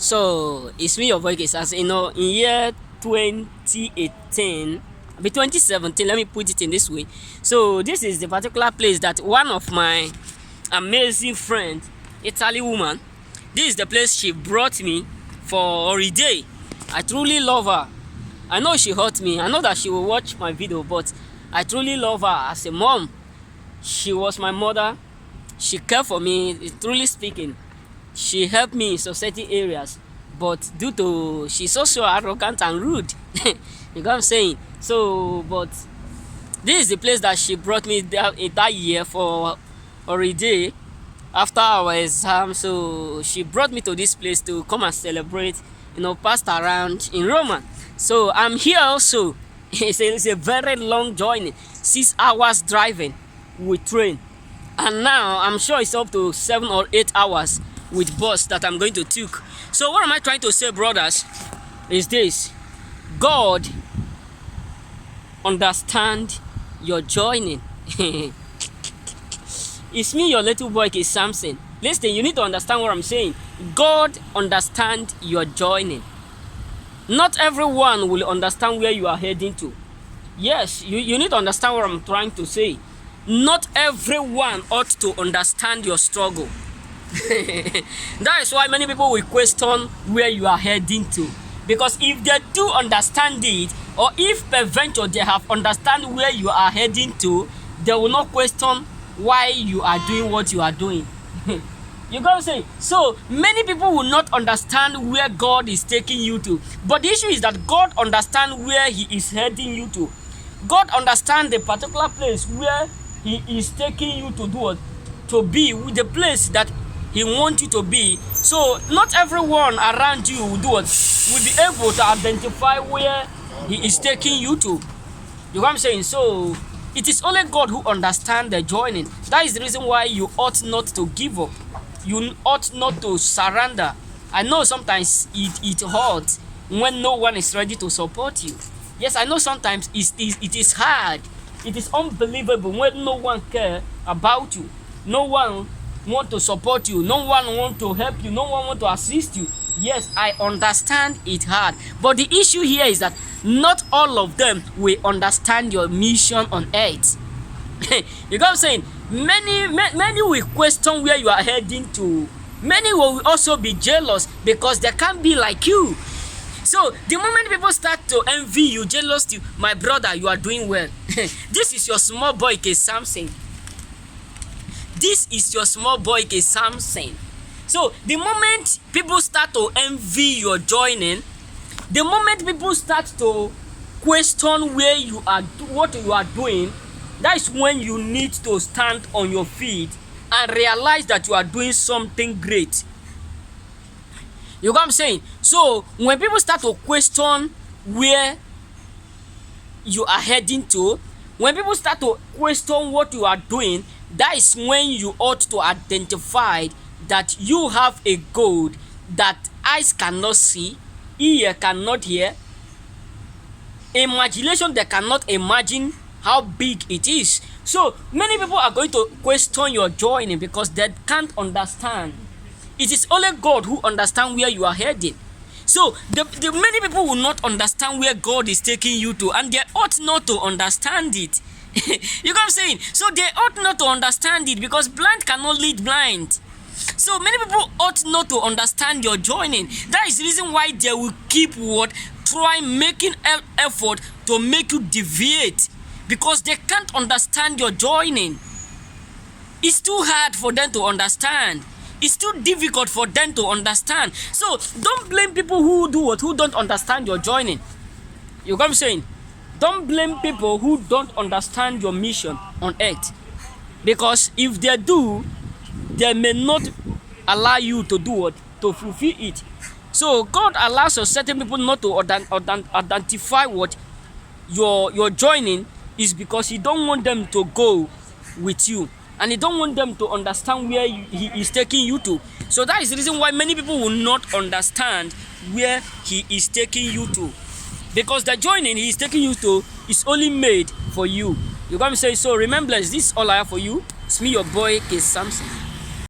So it's me, your boy Kesas. In year 2018, 2017, let me put it in this way. So this is the particular place that one of my amazing friends, Italy woman, this is the place she brought me for a day. I truly love her. I know she hurt me. I know that she will watch my video, but I truly love her as a mom. She was my mother. She cared for me, truly speaking. She helped me in certain areas, but due to she's also arrogant and rude. You know what I'm saying? So, but this is the place that she brought me that year for a day after our exam. So she brought me to this place to come and celebrate, passed around in Roma. So I'm here also. It's a very long journey, 6 hours driving with train, and now I'm sure it's up to 7 or 8 hours with bus that I'm going to take. So what am I trying to say, brothers, is this: God understand your joining. It's me, your little boy is Samson. Listen, you need to understand what I'm saying. God understand your joining. Not everyone will understand where you are heading to. Yes, you need to understand what I'm trying to say. Not everyone ought to understand your struggle. That is why many people will question where you are heading to, because if they do understand it, or if peradventure they have understand where you are heading to, they will not question why you are doing what you are doing. You got to say, so many people will not understand where God is taking you to, but the issue is that God understands where He is heading you to. God understands the particular place where He is taking you to do what? To be with the place that He wants you to be. So not everyone around you will do what? Will be able to identify where He is taking you to. You know what I'm saying? So it is only God who understands the joining. That is the reason why you ought not to give up. You ought not to surrender. I know sometimes it hurts when no one is ready to support you. Yes, I know sometimes it is hard. It is unbelievable when no one cares about you. No one want to support you. No one want to help you. No one want to assist you. Yes, I understand it hard. But the issue here is that not all of them will understand your mission on earth. You know what I'm saying? Many will question where you are heading to. Many will also be jealous because they can't be like you. So the moment people start to envy you, jealous you, my brother, you are doing well. This is your small boy, K. Samson. This is your small boy, K. Samson. So the moment people start to envy your joining, the moment people start to question where you are, what you are doing, that is when you need to stand on your feet and realize that you are doing something great. You know what I'm saying? So when people start to question where you are heading to, when people start to question what you are doing, that is when you ought to identify that you have a goal that eyes cannot see, ear cannot hear, imagination they cannot imagine how big it is. So many people are going to question your joining because they can't understand. It is only God who understands where you are heading. So the many people will not understand where God is taking you to, and they ought not to understand it. You know what I'm saying? So they ought not to understand it because blind cannot lead blind. So many people ought not to understand your joining. That is the reason why they will keep making effort to make you deviate, because they can't understand your joining. It's too hard for them to understand. It's too difficult for them to understand. So don't blame people who do what? Who don't understand your joining. You know what I'm saying? Don't blame people who don't understand your mission on earth, because if they do, they may not allow you to do what? To fulfill it. So God allows certain people not to identify what your joining is, because He don't want them to go with you, and He don't want them to understand where He is taking you to. So that is the reason why many people will not understand where He is taking you to, because the joining He is taking you to is only made for you. You got me say. So remember, this is all I have for you. It's me, your boy, K. Samson.